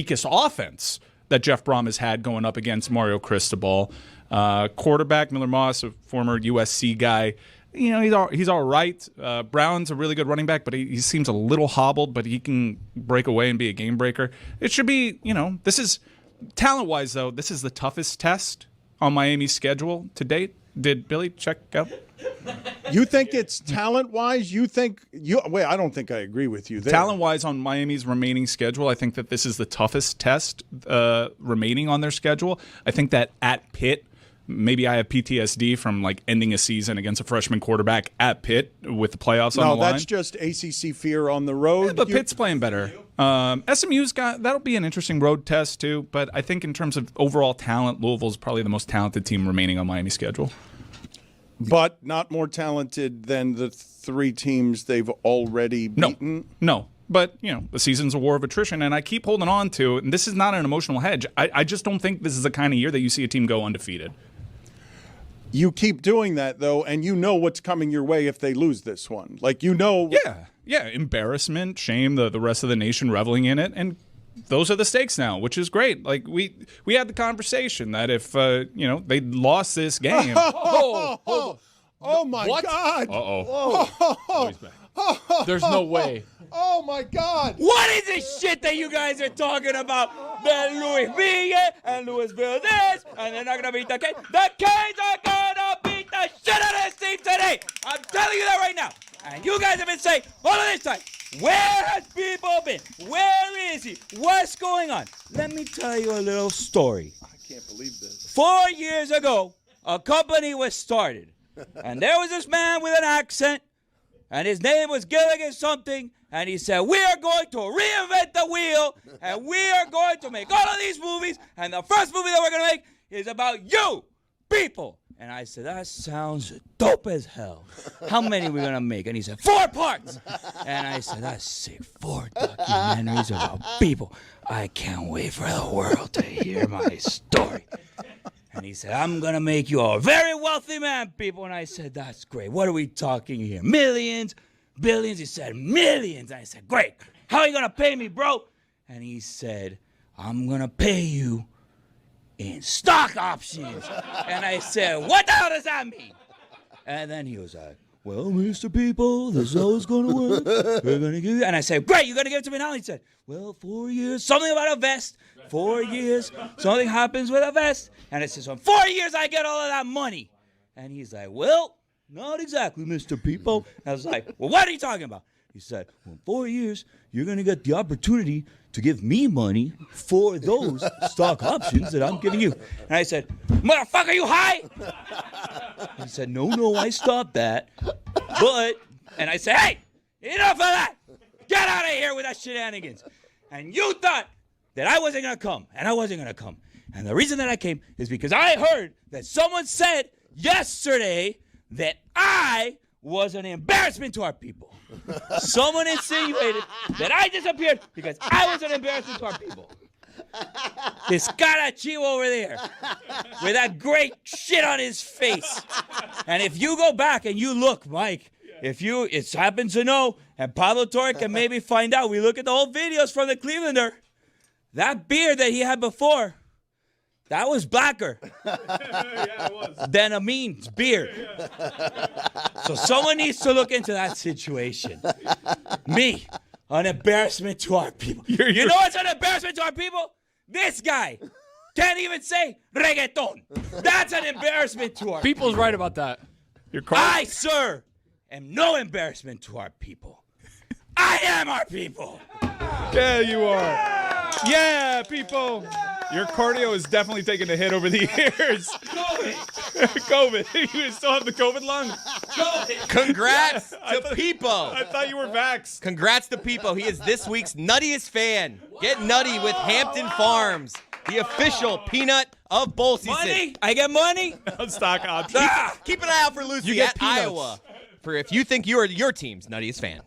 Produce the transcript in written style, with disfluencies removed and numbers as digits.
weakest offense that Jeff Brom has had going up against Mario Cristobal. Quarterback, Miller Moss, a former USC guy, he's all right. Brown's a really good running back, but he seems a little hobbled, but he can break away and be a game breaker. It should be, this is, talent-wise, though, this is the toughest test on Miami's schedule to date. Did Billy check out? You think it's talent-wise? Wait, I don't think I agree with you there. Talent-wise on Miami's remaining schedule, I think that this is the toughest test remaining on their schedule. I think that at Pitt, maybe I have PTSD from ending a season against a freshman quarterback at Pitt with the playoffs on the line. No, that's just ACC fear on the road. Yeah, but Pitt's playing better. SMU's that'll be an interesting road test too. But I think in terms of overall talent, Louisville's probably the most talented team remaining on Miami's schedule. But not more talented than the 3 teams they've already beaten? No. But, the season's a war of attrition, and I keep holding on to, and this is not an emotional hedge, I just don't think this is the kind of year that you see a team go undefeated. You keep doing that, though, and you know what's coming your way if they lose this one. Yeah, embarrassment, shame, the rest of the nation reveling in it, and those are the stakes now, which is great. We had the conversation that if, they lost this game. Oh my what? God. Uh-oh. There's no way. Oh, my God. What is this shit that you guys are talking about? That Louisville and Louisville this, and they're not going to beat the Canes. The Canes are going to beat the shit out of this team today. I'm telling you that right now. And you guys have been saying all of this time, where has Pipo been? Where is he? What's going on? Let me tell you a little story. I can't believe this. 4 years ago, a company was started. And there was this man with an accent, and his name was Gilligan something, and he said, we are going to reinvent the wheel, and we are going to make all of these movies, and the first movie that we're going to make is about you, people. And I said, that sounds dope as hell. How many are we going to make? And he said, 4 parts. And I said, that's sick. 4 documentaries about people. I can't wait for the world to hear my story. And he said, I'm going to make you a very wealthy man, people. And I said, that's great. What are we talking here? Millions? Billions? He said, millions. And I said, great. How are you going to pay me, bro? And he said, I'm going to pay you in stock options. And I said, what the hell does that mean? And then he was like, well, Mr. People, this is how it's going to work. We're going to give you. And I said, great, you're going to give it to me now? He said, well, 4 years, something about a vest. 4 years, something happens with a vest. And it says, in 4 years, I get all of that money. And he's like, well, not exactly, Mr. People. I was like, well, what are you talking about? He said, well, in 4 years, you're going to get the opportunity to give me money for those stock options that I'm giving you. And I said, motherfucker, are you high? He said, no, I stopped that. But, and I said, hey, enough of that. Get out of here with that shenanigans. And you thought that I wasn't going to come, and I wasn't going to come. And the reason that I came is because I heard that someone said yesterday that I was an embarrassment to our people. Someone insinuated that I disappeared because I was an embarrassment to our people. This cara chivo over there with that great shit on his face. And if you go back and you look, Mike, it happens to know, and Pablo Torre can maybe find out, we look at the old videos from the Clevelander, that beard that he had before, that was blacker than Amin's beard. So someone needs to look into that situation. Me, an embarrassment to our people. You know what's an embarrassment to our people? This guy can't even say reggaeton. That's an embarrassment to our People's right about that. I, sir, am no embarrassment to our people. I am our people. Yeah, you are. Yeah, people. Your cardio is definitely taking a hit over the years. COVID. You still have the COVID lung? Congrats to Pipo. I thought you were vaxxed. Congrats to Pipo. He is this week's nuttiest fan. Get nutty with Hampton Farms, the official peanut of bowl season. Money? I get money? Stock options. Keep an eye out for Lucy at Iowa for if you think you are your team's nuttiest fan.